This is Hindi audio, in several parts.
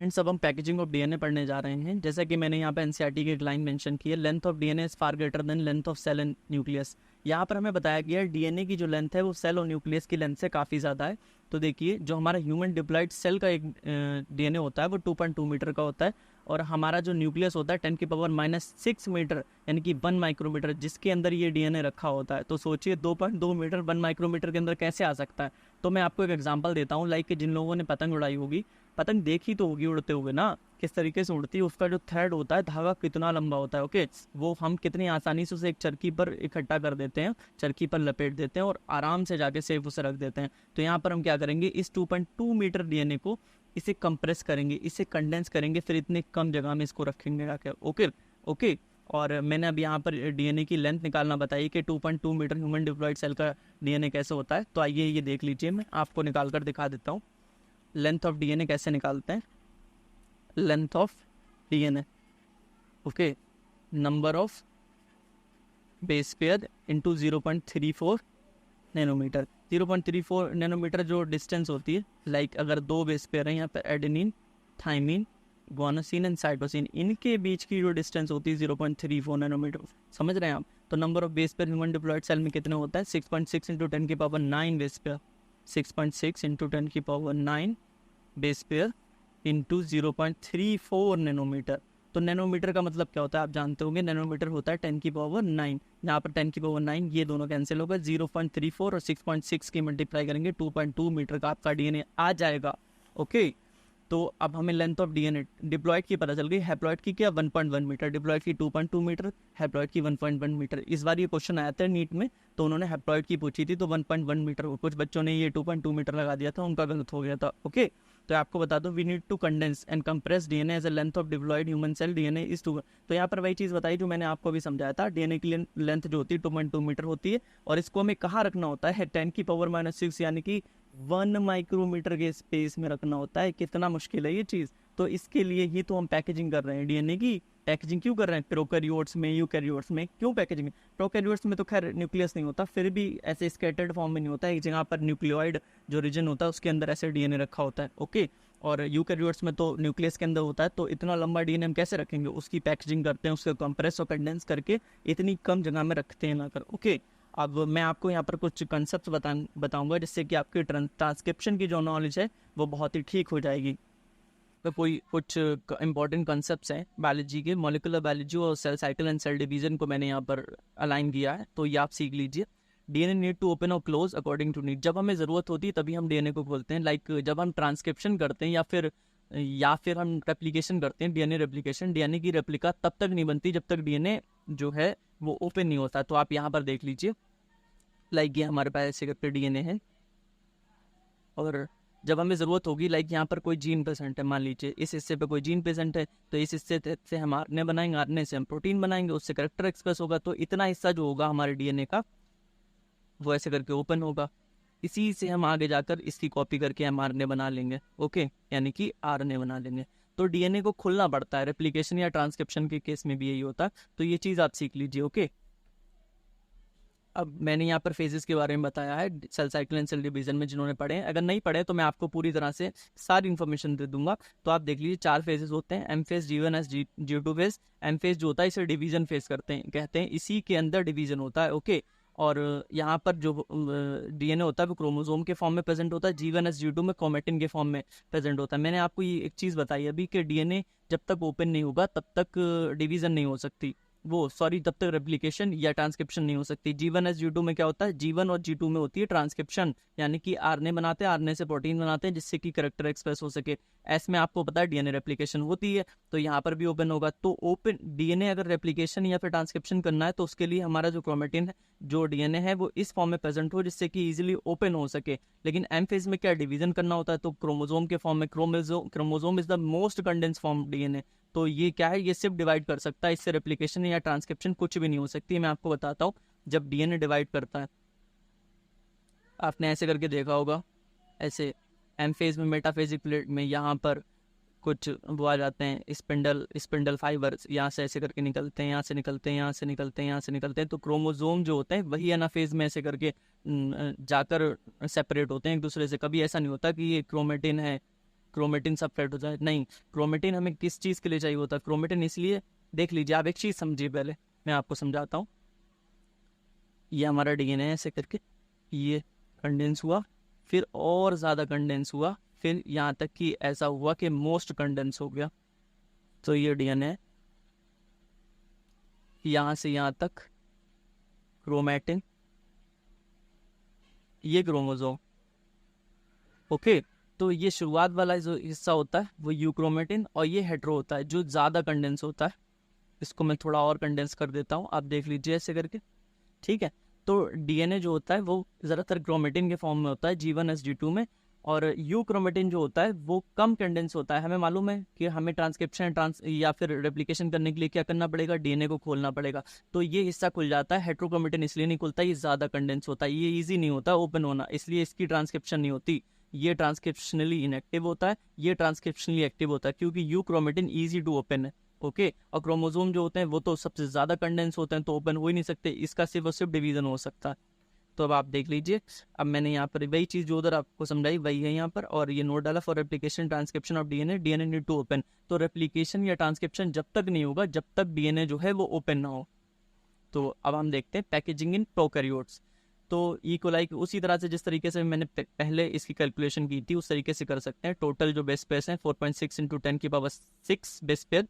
एंड सब हम पैकेजिंग ऑफ डीएनए पढ़ने जा रहे हैं। जैसा कि मैंने यहाँ पे एनसीईआरटी की एक लाइन मेंशन की है, length of DNA is far greater than length of cell and nucleus. यहाँ पर हमें बताया गया है डीएनए की जो लेंथ है वो सेल और न्यूक्लियस की लेंथ से काफ़ी ज़्यादा है। तो देखिए जो हमारा ह्यूमन डिप्लॉयड सेल का एक डीएनए होता है वो 2.2 मीटर का होता है, और हमारा जो न्यूक्लियस होता है 10⁻⁻6 मीटर यानी कि 1 माइक्रोमीटर जिसके अंदर ये डीएनए रखा होता है। तो सोचिए 2.2 मीटर 1 माइक्रोमीटर के अंदर कैसे आ सकता है। तो मैं आपको एक एग्जांपल देता हूँ, लाइक जिन लोगों ने पतंग उड़ाई होगी, पतंग देखी तो होगी उड़ते हुए ना, किस तरीके से उड़ती है, उसका जो थ्रेड होता है, धागा कितना लंबा होता है। ओके, वो हम कितनी आसानी से उसे एक चरखी पर इकट्ठा कर देते हैं, चरखी पर लपेट देते हैं और आराम से जाके सेफ उसे रख देते हैं। तो यहाँ पर हम क्या करेंगे, इस 2.2 मीटर डीएनए को इसे कंप्रेस करेंगे, इसे कंडेंस करेंगे, फिर इतने कम जगह में इसको रखेंगे जाके। Okay okay. और मैंने अब यहाँ पर डीएनए की लेंथ निकालना बताई कि 2.2 मीटर ह्यूमन डिप्लॉयड सेल का डीएनए कैसे होता है। तो आइए ये देख लीजिए, मैं आपको निकाल कर दिखा देता हूँ लेंथ ऑफ डीएनए कैसे निकालते हैं। Length of DNA, okay, number of base pair into 0.34 nanometre. 0.34 nanometre जो डिस्टेंस होती है, लाइक अगर दो बेस पेयर हैं यहाँ पर adenine, thymine, guanosine and cytosine, इनके बीच की जो डिस्टेंस होती है 0.34 नैनोमीटर, समझ रहे हैं आप। तो number of base pair human diploid cell में कितने होता है, 6.6 into 10⁻9 base pair, 6.6 into 10⁻9 base pair into 0.34 nanometre. तो नैनोमीटर का मतलब क्या होता है आप जानते होंगे, नैनोमीटर होता है 10⁹9। यहाँ पर 10⁹9 ये दोनों कैंसिल होगा, 0.34 और 6.6 की मल्टीप्लाई करेंगे 2.2 मीटर का आपका डीएनए आ जाएगा। ओके, तो अब हमें लेंथ ऑफ डीएनए डिप्लॉयड की पता चल गई, हैप्लॉयड की क्या 1.1 मीटर, डिप्लॉयड की 2.2 मीटर, हैप्लॉयड की 1.1 मीटर। इस बार ये क्वेश्चन आया था नीट में, तो उन्होंने हैप्लॉयड की पूछी थी तो 1.1 मीटर, कुछ बच्चों ने ये 2.2 मीटर लगा दिया था, उनका गलत हो गया था। ओके, तो आपको बता दो, we need to condense and compress DNA as a length of diploid human cell DNA is 2। तो यहाँ पर वही चीज़ बताई जो मैंने आपको भी समझाया था, डीएनए की लेंथ जो होती है 2.2 मीटर होती है, और इसको हमें कहाँ रखना होता है, 10⁻⁻6 यानी कि 1 माइक्रोमीटर के स्पेस में रखना होता है। कितना मुश्किल है ये चीज़। तो इसके लिए ही तो हम पैकेजिंग कर रहे हैं, डीएनए की पैकेजिंग क्यों कर रहे हैं, प्रोकैरियोट्स में, यूकैरियोट्स में क्यों पैकेजिंग। प्रोकैरियोट्स में तो खैर न्यूक्लियस नहीं होता, फिर भी ऐसे स्कैटर्ड फॉर्म में नहीं होता, एक जगह पर न्यूक्लियोइड जो रीजन होता है उसके अंदर ऐसे डीएनए रखा होता है। ओके, और यूकैरियोट्स में तो न्यूक्लियस के अंदर होता है। तो इतना लंबा डीएनए हम कैसे रखेंगे, उसकी पैकेजिंग करते हैं, उसको कंप्रेस और कंडेंस करके इतनी कम जगह में रखते हैं लाकर। ओके, अब मैं आपको यहाँ पर कुछ कंसेप्ट बताऊंगा जिससे कि आपकी ट्रांसक्रिप्शन की जो नॉलेज है वो बहुत ही ठीक हो जाएगी। तो कोई कुछ इंपॉर्टेंट कंसेप्ट हैं बायोलॉजी के, मॉलिक्यूलर बायोलॉजी और cell cycle and cell division को मैंने यहाँ पर अलाइन किया है, तो ये आप सीख लीजिए। डीएनए नीड टू ओपन और क्लोज अकॉर्डिंग टू नीड। जब हमें ज़रूरत होती है तभी हम डीएनए को खोलते हैं, लाइक जब हम ट्रांसक्रिप्शन करते हैं या फिर हम रेप्लिकेशन करते हैं, डीएनए रेप्लिकेशन, डीएनए की रेप्लिका तब तक नहीं बनती जब तक डीएनए जो है वो ओपन नहीं होता। तो आप यहाँ पर देख लीजिए, लाइक ये हमारे पास ऐसे करके डीएनए है, और जब हमें ज़रूरत होगी, लाइक यहाँ पर कोई जीन प्रेजेंट है, मान लीजिए इस हिस्से पे कोई जीन प्रेजेंट है, तो इस हिस्से से हम आरएनए बनाएंगे, आरएनए से हम प्रोटीन बनाएंगे, उससे कैरेक्टर एक्सप्रेस होगा। तो इतना हिस्सा जो होगा हमारे डीएनए का वो ऐसे करके ओपन होगा, इसी से हम आगे जाकर इसकी कॉपी करके हम आरएनए बना लेंगे। ओके, यानी कि आरएनए बना लेंगे। तो डीएनए को खुलना पड़ता है, रेप्लिकेशन या ट्रांसक्रिप्शन के केस में भी यही होता है। तो ये चीज़ आप सीख लीजिए। ओके, अब मैंने यहाँ पर फेजेस के बारे में बताया है cell cycle and cell division में, जिन्होंने पढ़े हैं, अगर नहीं पढ़े तो मैं आपको पूरी तरह से सारी इन्फॉर्मेशन दे दूंगा। तो आप देख लीजिए 4 फेजेस होते हैं, M phase, G1 S, G2 phase. M phase जो होता है इसे डिवीजन फेज कहते हैं, इसी के अंदर डिवीजन होता है। ओके, और यहाँ पर जो डीएनए होता है वो क्रोमोसोम के फॉर्म में प्रेजेंट होता है, G1 एस, G2 में क्रोमेटिन के फॉर्म में प्रेजेंट होता है। मैंने आपको ये एक चीज़ बताई अभी कि डीएनए जब तक ओपन नहीं होगा तब तक डिवीजन नहीं हो सकती, तब तक रेप्लिकेशन या ट्रांसक्रिप्शन नहीं हो सकती। G1 एस, G2 में क्या होता है, G1 और G2 में होती है ट्रांसक्रिप्शन, यानी कि आरएनए बनाते हैं, आरएनए से प्रोटीन बनाते हैं जिससे कि कैरेक्टर एक्सप्रेस हो सके। एस में आपको पता है डीएनए रेप्लिकेशन होती है, तो यहाँ पर भी ओपन होगा। तो ओपन डीएनए अगर रेप्लिकेशन या फिर ट्रांसक्रिप्शन करना है तो उसके लिए हमारा जो क्रोमेटिन है, जो डीएनए है, वो इस फॉर्म में प्रेजेंट हो जिससे कि इजिली ओपन हो सके। लेकिन एम फेज में क्या डिवीजन करना होता है, तो क्रोमोजोम के फॉर्म में, chromosome is the most condense form DNA. तो ये क्या है, ये सिर्फ डिवाइड कर सकता है, इससे रेप्लिकेशन या ट्रांसक्रिप्शन कुछ भी नहीं हो सकती। मैं आपको बताता हूँ, जब डीएनए डिवाइड करता है, आपने ऐसे करके देखा होगा, ऐसे एम फेज में, मेटाफेजिक प्लेट में यहाँ पर कुछ वो आ जाते हैं, स्पिंडल फाइबर्स यहाँ से ऐसे करके निकलते हैं, यहाँ से निकलते हैं, यहाँ से निकलते हैं, यहाँ से निकलते हैं। तो क्रोमोजोम जो होते हैं वही एनाफेज में ऐसे करके जाकर सेपरेट होते हैं एक दूसरे से। कभी ऐसा नहीं होता कि ये क्रोमेटिन है, क्रोमेटिन सेपरेट हो जाए, नहीं। क्रोमेटिन हमें किस चीज़ के लिए चाहिए होता है? क्रोमेटिन इसलिए, देख लीजिए आप एक चीज़ समझिए, पहले मैं आपको समझाता हूँ। ये हमारा डीएनए है ऐसे करके, ये कंडेंस हुआ, फिर और ज़्यादा कंडेंस हुआ, फिर यहाँ तक कि ऐसा हुआ कि मोस्ट कंडेंस हो गया। तो ये डीएनए, यहाँ से यहाँ तक क्रोमेटिन, ये क्रोमोसोम। ओके, तो ये शुरुआत वाला जो हिस्सा होता है वो यूक्रोमेटिन, और ये हेट्रो होता है जो ज़्यादा कंडेंस होता है। इसको मैं थोड़ा और कंडेंस कर देता हूँ, आप देख लीजिए ऐसे करके, ठीक है। तो डीएनए जो होता है वो ज़्यादातर क्रोमेटिन के फॉर्म में होता है, G1 S G2 में, और यू क्रोमेटिन जो होता है वो कम कंडेंस होता है। हमें मालूम है कि हमें ट्रांसक्रिप्शन या फिर रेप्लिकेशन करने के लिए क्या करना पड़ेगा? डीएनए को खोलना पड़ेगा। तो ये हिस्सा खुल जाता है। हेट्रोक्रोमेटिन इसलिए नहीं खुलता, ये ज़्यादा कंडेंस होता है, ये ईजी नहीं होता ओपन होना, इसलिए इसकी ट्रांसक्रिप्शन नहीं होती। ये ट्रांसक्रिप्शनली इनएक्टिव होता है, ये ट्रांसक्रिप्शनली एक्टिव होता है, क्योंकि euchromatin easy to open है। ओके, और क्रोमोसोम जो होते हैं वो तो सबसे ज़्यादा कंडेंस होते हैं, तो ओपन हो ही नहीं सकते, इसका सिर्फ और सिर्फ डिवीजन हो सकता है। तो अब आप देख लीजिए, अब मैंने यहाँ पर वही चीज़ जो उधर आपको समझाई वही है यहाँ पर, और ये नोट डाला for replication transcription of DNA need to open. तो रेप्लिकेशन या ट्रांसक्रिप्शन जब तक नहीं होगा जब तक डीएनए जो है वो ओपन ना हो। तो अब हम देखते हैं पैकेजिंग इन प्रोकैरियोट्स। तो ई कोलाई उसी तरह से जिस तरीके से मैंने पहले इसकी कैलकुलेशन की थी उस तरीके से कर सकते हैं। टोटल जो बेस पेयर्स हैं 4.6 into 10⁶ base pair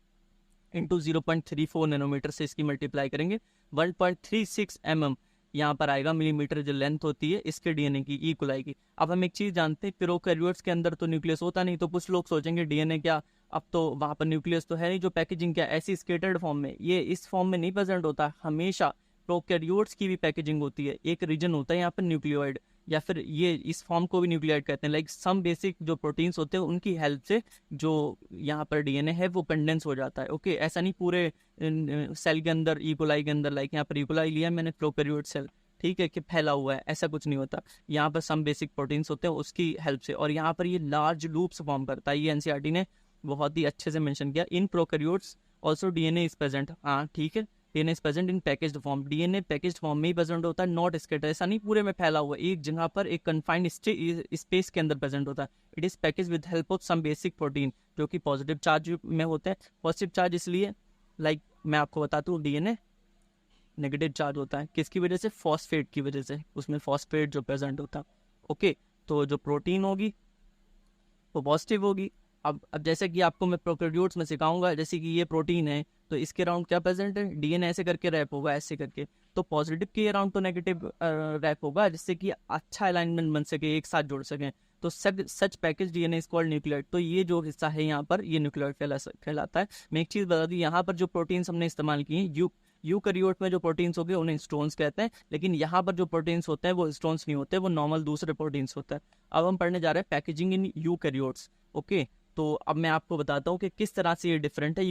into 0.34 nanometre से इसकी मल्टीप्लाई करेंगे। 1.36 mm यहाँ पर आएगा मिलीमीटर जो लेंथ होती है इसके डीएनए की, ई कोलाई की। अब हम एक चीज़ जानते हैं, प्रोकैरियोट्स के अंदर तो न्यूक्लियस होता नहीं, तो कुछ लोग सोचेंगे डीएनए क्या, अब तो वहाँ पर न्यूक्लियस तो है नहीं, जो पैकेजिंग क्या ऐसी स्केटर्ड फॉर्म में, ये इस फॉर्म में नहीं प्रेजेंट होता। हमेशा प्रोकैरियोट्स की भी पैकेजिंग होती है, एक रीजन होता है यहाँ पर न्यूक्लियोइड, या फिर ये इस फॉर्म को भी न्यूक्लियोइड कहते हैं। लाइक सम बेसिक जो प्रोटीन्स होते हैं उनकी हेल्प से जो यहाँ पर डीएनए है वो कंडेंस हो जाता है। ओके, ऐसा नहीं पूरे सेल के अंदर, ई कोलाई के अंदर, लाइक यहाँ पर ई कोलाई लिया मैंने प्रोकैरियोट सेल, ठीक है, कि फैला हुआ है, ऐसा कुछ नहीं होता। यहाँ पर सम बेसिक प्रोटीन्स होते हैं उसकी हेल्प से, और यहाँ पर ये लार्ज लूप्स फॉर्म करता है। ये एनसीईआरटी ने बहुत ही अच्छे से मेंशन किया। In prokaryotes also DNA is present, हाँ ठीक है, DNA is present in packaged form. DNA packaged form में ही प्रेजेंट होता है, नॉट स्कैटर, ऐसा नहीं पूरे में फैला हुआ, एक जगह पर एक कन्फाइंड स्पेस के अंदर प्रेजेंट होता है। It is package with help of some basic protein जो कि पॉजिटिव चार्ज में होते हैं। पॉजिटिव चार्ज इसलिए, लाइक मैं आपको बताता हूँ, डीएनए नेगेटिव चार्ज होता है किसकी वजह से? फॉस्फेट की वजह से, उसमें फॉस्फेट जो प्रेजेंट होता है। ओके, तो जो प्रोटीन होगी वो पॉजिटिव होगी। अब जैसे कि आपको मैं प्रोकैरियोट्स में सिखाऊंगा, जैसे कि ये प्रोटीन है तो इसके अराउंड क्या प्रेजेंट है? डीएनए ऐसे करके रैप होगा, ऐसे करके, तो पॉजिटिव के अराउंड तो नेगेटिव रैप होगा, जिससे कि अच्छा अलाइनमेंट बन सके, एक साथ जुड़ सकें। तो सच package DNA is called nucleoid. तो ये जो हिस्सा है यहाँ पर ये न्यूक्लियोइड कहलाता है। मैं एक चीज़ बता दूँ, यहाँ पर जो प्रोटीन्स हमने इस्तेमाल किए हैं, यूकैरियोट में जो प्रोटीन्स हो गए उन्हें स्टोन्स कहते हैं, लेकिन यहाँ पर जो प्रोटीन्स होते हैं वो स्टोन्स नहीं होते, वो नॉर्मल दूसरे प्रोटीन्स होते हैं। अब हम पढ़ने जा रहे हैं पैकेजिंग इन यूकैरियोट्स। ओके, तो अब मैं आपको बताता हूँ कि किस तरह से ये डिफरेंट है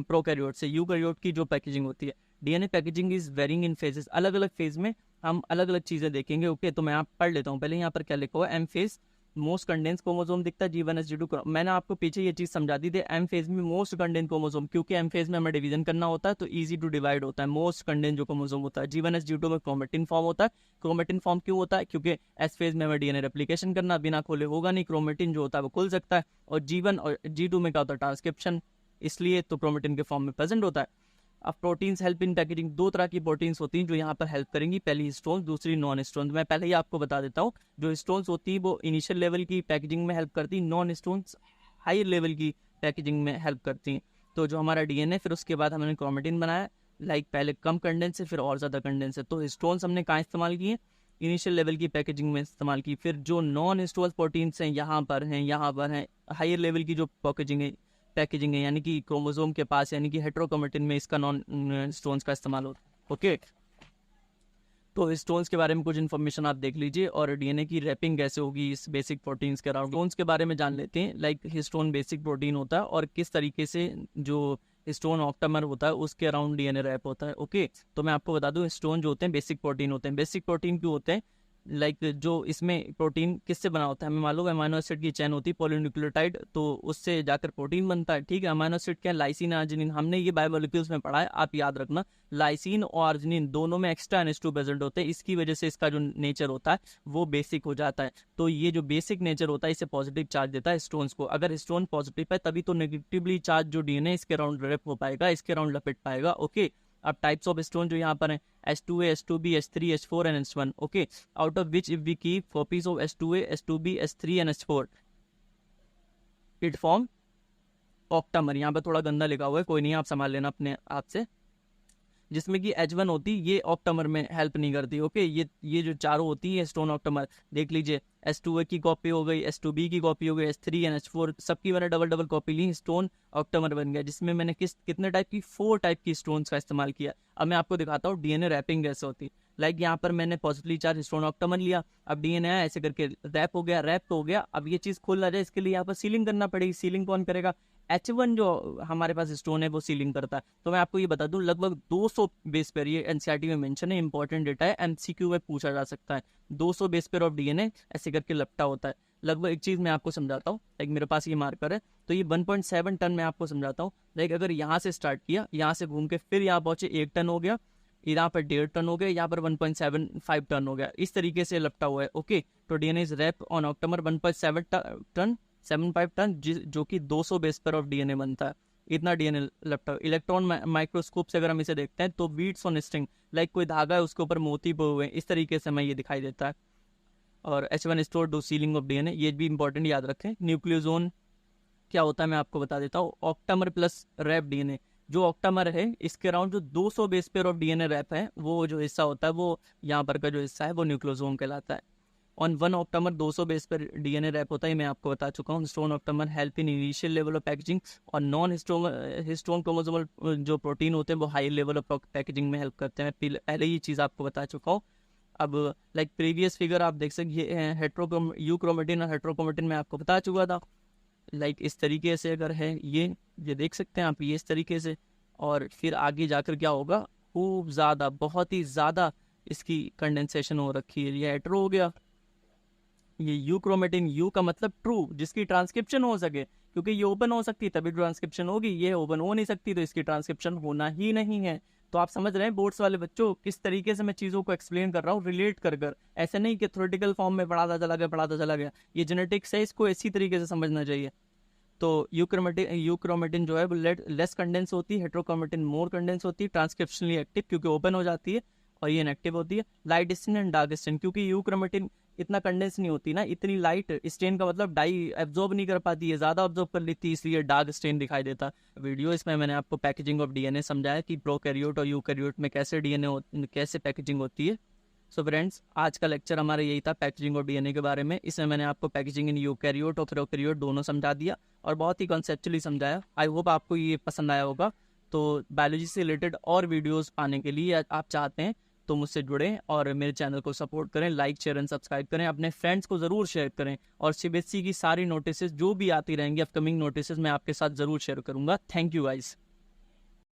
प्रोकैरियोट से। यूकैरियोट की जो पैकेजिंग होती है, DNA packaging is varying in phases, अलग अलग फेज में हम अलग अलग चीज़ें देखेंगे। ओके, तो मैं आप पढ़ लेता हूँ। पहले यहाँ पर क्या लिखा हुआ है? M phase most condense chromosome दिखता है, G1 S G2। मैंने आपको पीछे ये चीज़ समझा दी थी, एम फेज में मोस्ट कंडेंस क्रोमोसोम, क्योंकि एम फेज में हमें डिवीजन करना होता है तो इजी टू डिवाइड होता है। मोस्ट कंडेंस जो क्रोमोसोम होता है G1 S G2 में क्रोमेटिन फॉर्म होता है। क्रोमेटिन फॉर्म क्यों होता है? क्योंकि एस फेज में हमें डीएनए रेप्लिकेशन करना, बिना खोले होगा नहीं, क्रोमेटिन जो होता है वो खुल सकता है। और G1 और G2 में क्या होता है? ट्रांसक्रिप्शन, इसलिए तो क्रोमेटिन के फॉर्म में प्रेजेंट होता है। अब प्रोटीन्स हेल्प इन पैकेजिंग, दो तरह की प्रोटीन्स होती हैं जो यहाँ पर हेल्प करेंगी, पहली हिस्टोन्स, दूसरी नॉन हिस्टोन्स। मैं पहले ही आपको बता देता हूँ, जो हिस्टोन्स होती है वो इनिशियल लेवल की पैकेजिंग में हेल्प करती है, नॉन हिस्टोन्स हायर लेवल की पैकेजिंग में हेल्प करती हैं। तो जो हमारा डीएनए, फिर उसके बाद हमने क्रोमेटिन बनाया, लाइक पहले कम कंडेंस है फिर और ज़्यादा कंडेंस है, तो हिस्टोन्स हमने कहाँ इस्तेमाल किए? इनिशियल लेवल की पैकेजिंग में इस्तेमाल की। फिर जो नॉन हिस्टोन्स प्रोटीन्स हैं यहाँ पर हैं हायर लेवल की जो पैकेजिंग है, यानी कि क्रोमोसोम के पास, यानी कि हेट्रोक्रोमेटिन में इसका नॉन स्टोन्स का इस्तेमाल होता है। ओके, तो स्टोन्स के बारे में कुछ इन्फॉर्मेशन आप देख लीजिए, और डीएनए की रैपिंग कैसे होगी इस बेसिक प्रोटीन्स के अराउंड। स्टोन्स के बारे में जान लेते हैं, लाइक हिस्टोन बेसिक प्रोटीन होता है और किस तरीके से जो हिस्टोन ऑक्टामर होता है उसके अराउंड डीएनए रैप होता है। ओके, तो मैं आपको बता दूं, हिस्टोन जो होते हैं बेसिक प्रोटीन होते हैं। बेसिक प्रोटीन क्यों होते हैं? लाइक जो इसमें प्रोटीन किससे बना होता है हमें मालूम है, अमाइनो एसिड की चेन होती है पॉलीन्यूक्लियोटाइड, तो उससे जाकर प्रोटीन बनता है। ठीक है, अमाइनो एसिड क्या है, लाइसिन अर्जिनिन, हमने ये बायोमोलिक्यूल्स में पढ़ा है, आप याद रखना। लाइसिन और अर्जिनिन दोनों में एक्स्ट्रा NH2 प्रेजेंट होते हैं, इसकी वजह से इसका जो नेचर होता है वो बेसिक हो जाता है। तो ये जो बेसिक नेचर होता है इसे पॉजिटिव चार्ज देता है स्टोन्स को। अगर स्टोन पॉजिटिव है तभी तो नेगेटिवली चार्ज जो DNA इसके अराउंड रेप हो पाएगा, इसके अराउंड लपेट पाएगा। ओके, अब टाइप्स ऑफ स्टोन जो यहाँ पर है H2A, H2B, H3, H4 and H1। Okay, out of which if we keep copies of H2A, H2B, H3 and H4 it form octamer. यहाँ पे थोड़ा गंदा लिखा हुआ है, कोई नहीं, आप संभाल लेना अपने आप से। जिसमें कि H1 होती ये ऑक्टामर में हेल्प नहीं करती। ओके, ये जो चारों होती है स्टोन ऑक्टामर, देख लीजिए H2A की कॉपी हो गई, H2B की कॉपी हो गई, H3 और H4 सबकी मैंने डबल डबल कॉपी ली, स्टोन ऑक्टामर बन गया। जिसमें मैंने कितने टाइप की 4 टाइप की स्टोन्स का इस्तेमाल किया। अब मैं आपको दिखाता हूँ DNA रैपिंग कैसे होती है। लाइक यहाँ पर मैंने पॉजिटिवली चार्ज स्टोन ऑक्टामर लिया, अब DNA आया ऐसे करके रैप हो गया, रैप हो गया। अब ये चीज़ खोल ना जाए इसके लिए यहाँ पर सीलिंग करना पड़ेगी। सीलिंग कौन करेगा, H1 जो हमारे पास स्टोन है वो सीलिंग करता है। तो मैं आपको ये बता दूं लगभग 200 बेस पेयर, ये एनसीईआरटी में मेंशन है, इंपॉर्टेंट डेटा है, MCQ में पूछा जा सकता है। 200 बेस पेयर ऑफ DNA ऐसे करके लपटा होता है। लगभग एक चीज़ मैं आपको समझाता हूँ, लाइक मेरे पास ये मार्कर है, तो ये 1.7 टन मैं आपको समझाता हूँ। लाइक अगर यहाँ से स्टार्ट किया, यहाँ से घूम के फिर यहाँ पहुंचे 1 टन हो गया, यहाँ पर 1.5 टन हो गया, यहाँ पर 1.75 टन हो गया, इस तरीके से लपटा हुआ है। ओके, तो DNA is wrap on octamer 1.7 turn 75 turn, जो कि 200 बेस पर ऑफ DNA बनता है। इतना DNA लपटा। इलेक्ट्रॉन माइक्रोस्कोप से अगर हम इसे देखते हैं तो बीट्स ऑन स्ट्रिंग, लाइक कोई धागा है उसके ऊपर मोती बोए हुए हैं, इस तरीके से हमें ये दिखाई देता है। और H1 store do ceiling of DNA, ये भी इंपॉर्टेंट याद रखें। न्यूक्लियोजोन क्या होता है मैं आपको बता देता हूँ। ऑक्टामर प्लस रैप DNA, जो ऑक्टामर है इसके अराउंड जो 200 base pair of DNA wrap है, वो जो हिस्सा होता है वो यहाँ पर का जो हिस्सा है वो न्यूक्लियोसोम कहलाता है। ऑन 1 ऑक्टामर 200 बेस पर DNA रैप होता है, मैं आपको बता चुका हूँ। Stone octamer help in initial level of packaging, और नॉन हिस्टोन क्रोमोसोमल जो प्रोटीन होते हैं वो हाई लेवल ऑफ पैकेजिंग में हेल्प करते हैं। पहले ये चीज़ आपको बता चुका हूँ। अब लाइक प्रीवियस फिगर आप देख सकते, यूक्रोमेटिन और हेट्रोक्रोमेटिन में आपको बता चुका था। लाइक इस तरीके से अगर है ये देख सकते हैं आप, ये इस तरीके से, और फिर आगे जाकर क्या होगा, खूब ज़्यादा, बहुत ही ज़्यादा इसकी कंडेंसेशन हो रखी है। ये हेट्रो हो गया, ये यूक्रोमेटिन, यू का मतलब ट्रू, जिसकी ट्रांसक्रिप्शन हो सके, क्योंकि ये ओपन हो सकती है तभी ट्रांसक्रिप्शन होगी, ये ओपन हो नहीं सकती तो इसकी ट्रांसक्रिप्शन होना ही नहीं है। तो आप समझ रहे हैं बोर्ड्स वाले बच्चों किस तरीके से मैं चीज़ों को एक्सप्लेन कर रहा हूँ, रिलेट कर कर, ऐसे नहीं कि थ्योरेटिकल फॉर्म में पढ़ाता चला गया। ये जेनेटिक्स है, इसको इसी तरीके से समझना चाहिए। तो यूक्रोमेटिन जो है वो लेस कंडेंस होती है, हेट्रोक्रोमेटिन मोर कंडेंस होती है, ट्रांसक्रिप्शनली एक्टिव क्योंकि ओपन हो जाती है, और ये इनएक्टिव होती है। Light stain and dark stain, क्योंकि यूक्रोमेटिन इतना कंडेंस नहीं होती ना, इतनी लाइट स्टेन का मतलब डाई एब्जॉर्ब नहीं कर पाती है, ज़्यादा एब्जॉर्ब कर लेती है, इसलिए डार्क स्टेन दिखाई देता। वीडियो इसमें मैंने आपको पैकेजिंग ऑफ DNA समझाया कि प्रोकैरियोट और यूकैरियोट में कैसे DNA कैसे पैकेजिंग होती है। सो फ्रेंड्स, आज का लेक्चर हमारा यही था पैकेजिंग ऑफ DNA के बारे में। इसमें मैंने आपको पैकेजिंग इन यूकैरियोट और प्रोकैरियोट दोनों समझा दिया, और बहुत ही कॉन्सेप्चुअली समझाया। आई होप आपको ये पसंद आया होगा। तो बायोलॉजी से रिलेटेड और वीडियोस पाने के लिए आप चाहते हैं तो मुझसे जुड़ें और मेरे चैनल को सपोर्ट करें, लाइक शेयर एंड सब्सक्राइब करें, अपने फ्रेंड्स को ज़रूर शेयर करें, और CBSE की सारी नोटिस जो भी आती रहेंगी अपकमिंग नोटिस मैं आपके साथ ज़रूर शेयर करूँगा। Thank you guys.